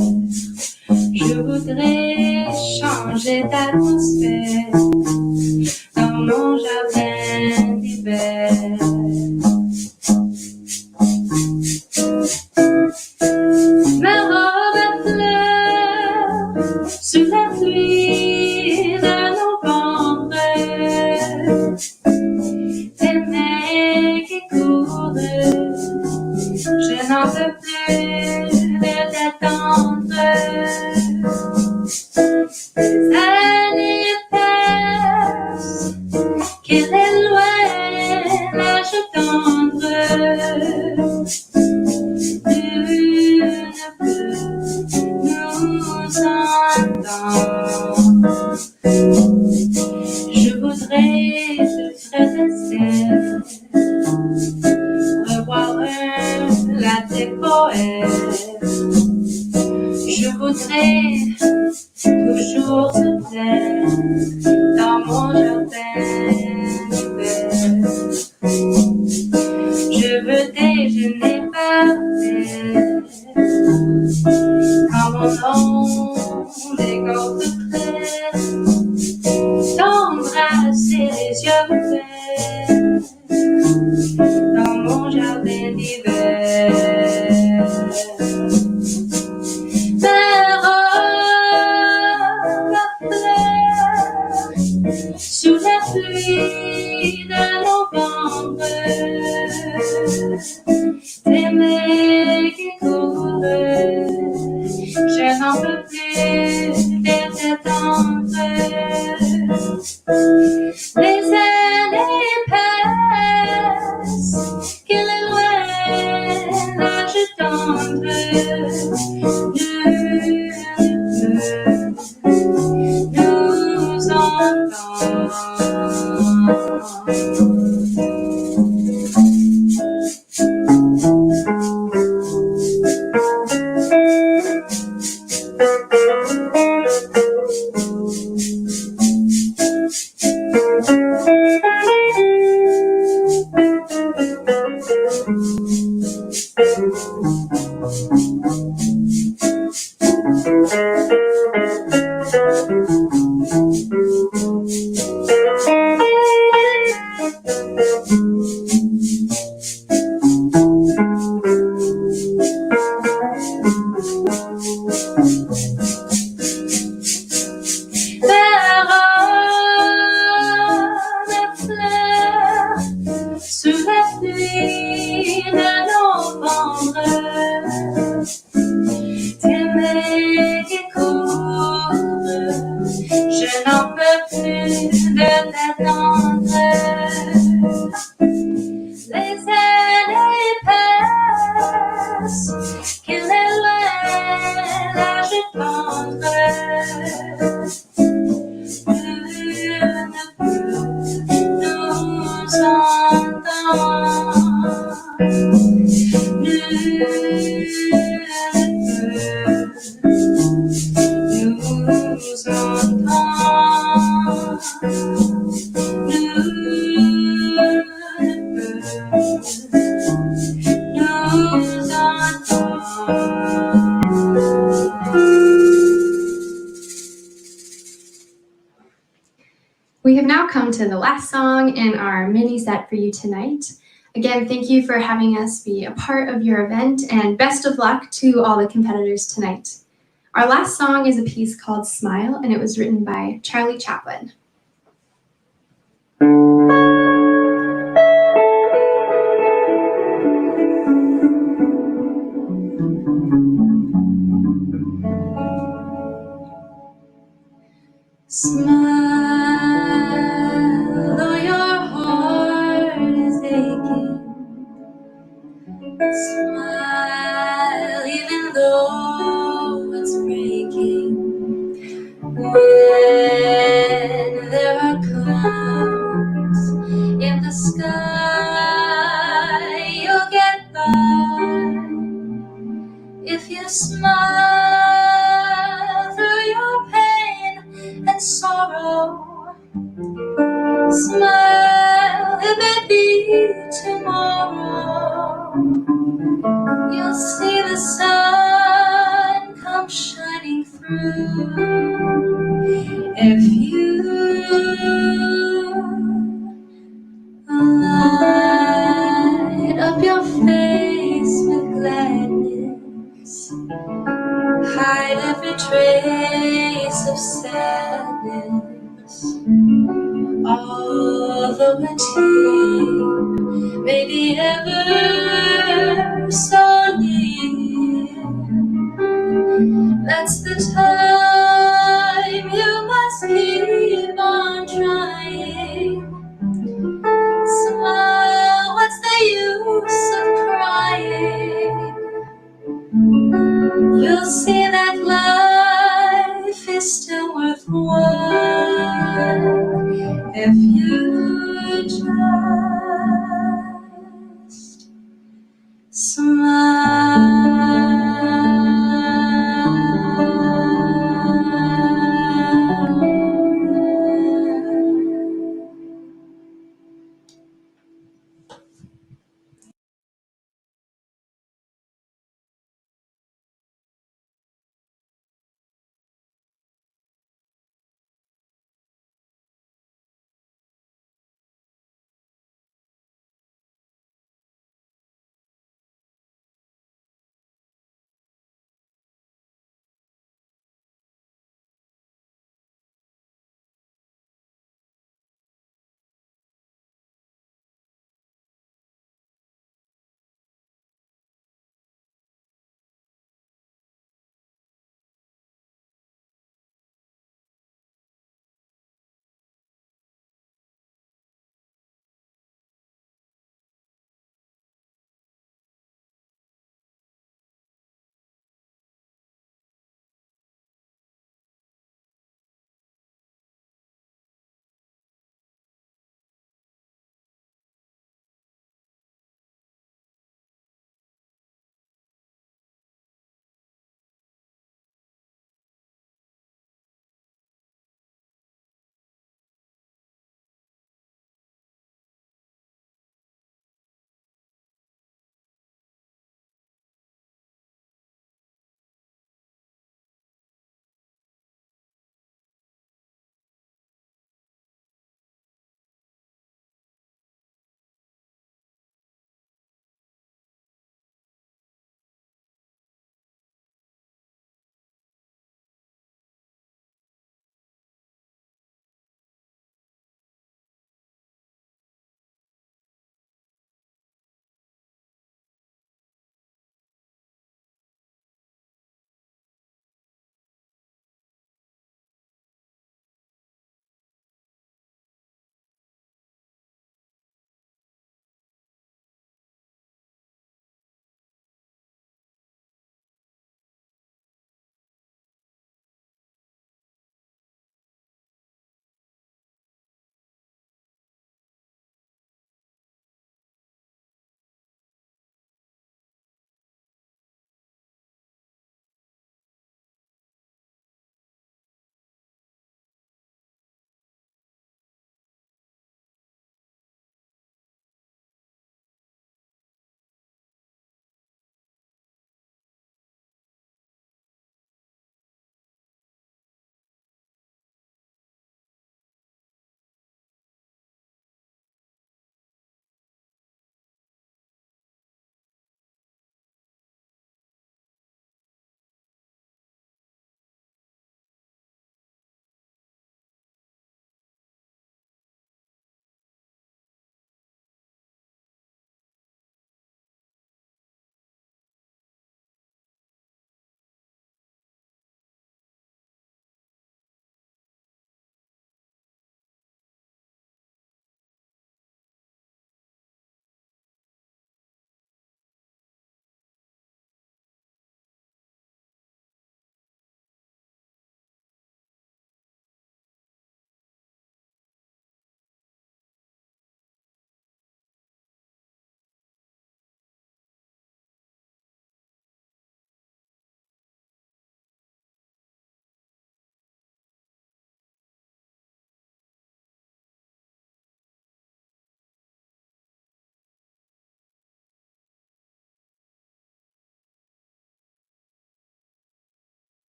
Je voudrais changer d'atmosphère dans mon jardin d'hiver. Ma robe à fleurs sous la pluie de novembre, tes mains qui courent, je n'en peux plus de t'attendre. Les années passent, qu'elle est loin l'âge tendre. Je voudrais te faire revoir la tes poètes. Je voudrais toujours te plaire dans mon jardin d'hiver. Je veux déjeuner par terre, comme au long des golfes clairs, t'embrasser les yeux ouverts dans mon jardin d'hiver. Ma robe à fleurs sous la pluie de novembre, tes mains qui courent, je n'en peux plus de t'attendre. Les années passent, qu'elle est loin l'âge tendre. Nous entendre. Sous la pluie de novembre, tes mains qui courent, je n'en peux plus de t'attendre. Les années passent, qu'il est loin l'âge tendre. Plus ne peut nous entendre. We have now come to the last song in our mini set for you tonight. Again, thank you for having us be a part of your event, and best of luck to all the competitors tonight. Our last song is a piece called Smile, and it was written by Charlie Chaplin. Smile, though your heart is aching. Smile, even though it's breaking. When there are clouds You'll see the sun come shining through. If you light up your face with gladness, hide every trace of sadness, although a tear may be ever so near. That's the time you must keep on trying. Smile, what's the use of crying? You'll see that life is still worthwhile if you just smile.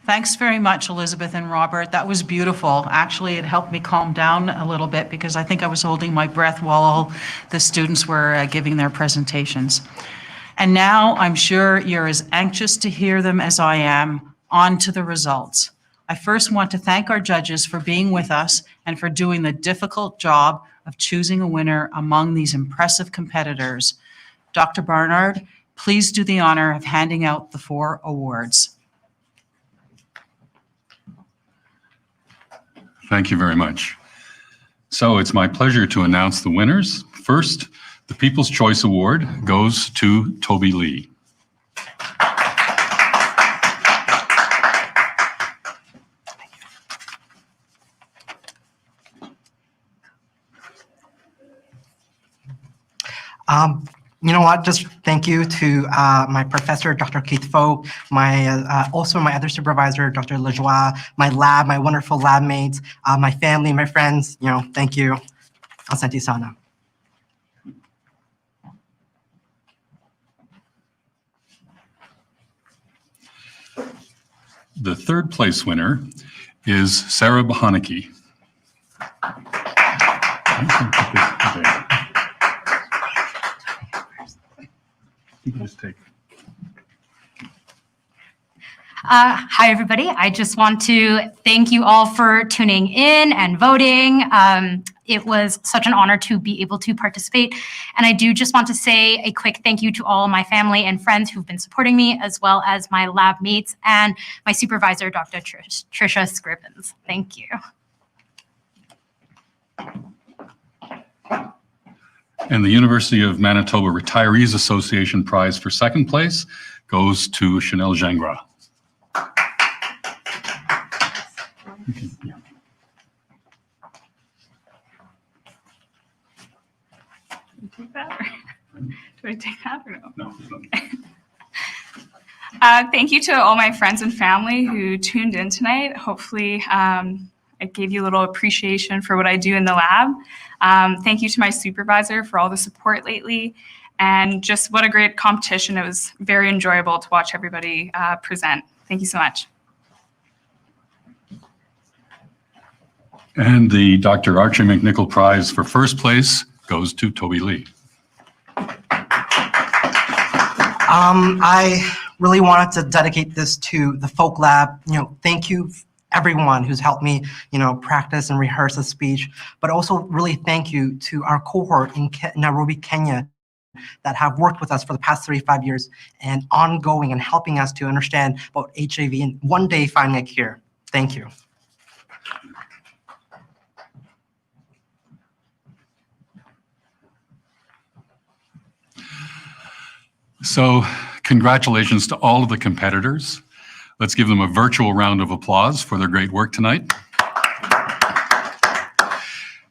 Thanks very much, Elizabeth and Robert. That was beautiful. Actually, it helped me calm down a little bit because I think I was holding my breath while all the students were giving their presentations. And now I'm sure you're as anxious to hear them as I am. On to the results. I first want to thank our judges for being with us and for doing the difficult job of choosing a winner among these impressive competitors. Dr. Barnard, please do the honor of handing out the 4 awards. Thank you very much. So it's my pleasure to announce the winners. First, the People's Choice Award goes to Toby Lee. You know what? Just thank you to my professor, Dr. Keith Folk, also my other supervisor, Dr. Lajoie, my lab, my wonderful lab mates, my family, my friends. You know, thank you. Asante sana. The third place winner is Sarah Bahaniki. Hi, everybody. I just want to thank you all for tuning in and voting. It was such an honor to be able to participate. And I do just want to say a quick thank you to all my family and friends who've been supporting me, as well as my lab mates and my supervisor, Dr. Tricia Scrivens. Thank you. And the University of Manitoba Retirees Association Prize for second place goes to Chanel Gingras. Take that or, do I take that or no? No. Thank you to all my friends and family who tuned in tonight. Hopefully, it gave you a little appreciation for what I do in the lab. Thank you to my supervisor for all the support lately. And just what a great competition. It was very enjoyable to watch everybody present. Thank you so much. And the Dr. Archie McNichol Prize for first place goes to Toby Lee. I really wanted to dedicate this to the Folk Lab. You know, thank you everyone who's helped me, you know, practice and rehearse the speech, but also really thank you to our cohort in Nairobi, Kenya, that have worked with us for the past 35 years and ongoing and helping us to understand about HIV and one day finding a cure. Thank you. So congratulations to all of the competitors. Let's give them a virtual round of applause for their great work tonight.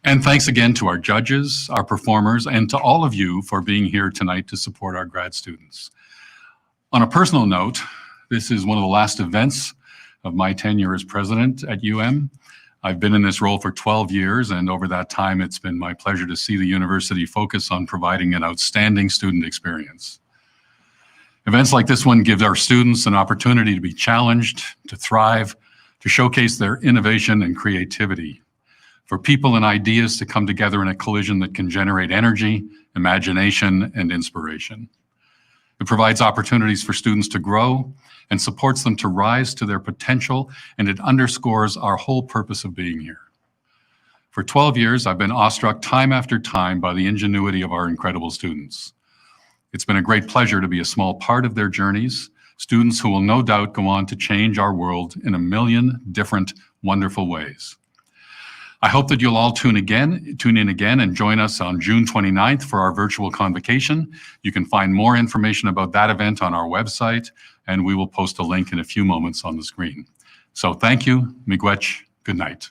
And thanks again to our judges, our performers, and to all of you for being here tonight to support our grad students. On a personal note, this is one of the last events of my tenure as president at UM. I've been in this role for 12 years, and over that time, it's been my pleasure to see the university focus on providing an outstanding student experience. Events like this one give our students an opportunity to be challenged, to thrive, to showcase their innovation and creativity, for people and ideas to come together in a collision that can generate energy, imagination, and inspiration. It provides opportunities for students to grow and supports them to rise to their potential, and it underscores our whole purpose of being here. For 12 years, I've been awestruck time after time by the ingenuity of our incredible students. It's been a great pleasure to be a small part of their journeys, students who will no doubt go on to change our world in a million different wonderful ways. I hope that you'll all tune in again and join us on June 29th for our virtual convocation. You can find more information about that event on our website, and we will post a link in a few moments on the screen. So thank you, miigwech, good night.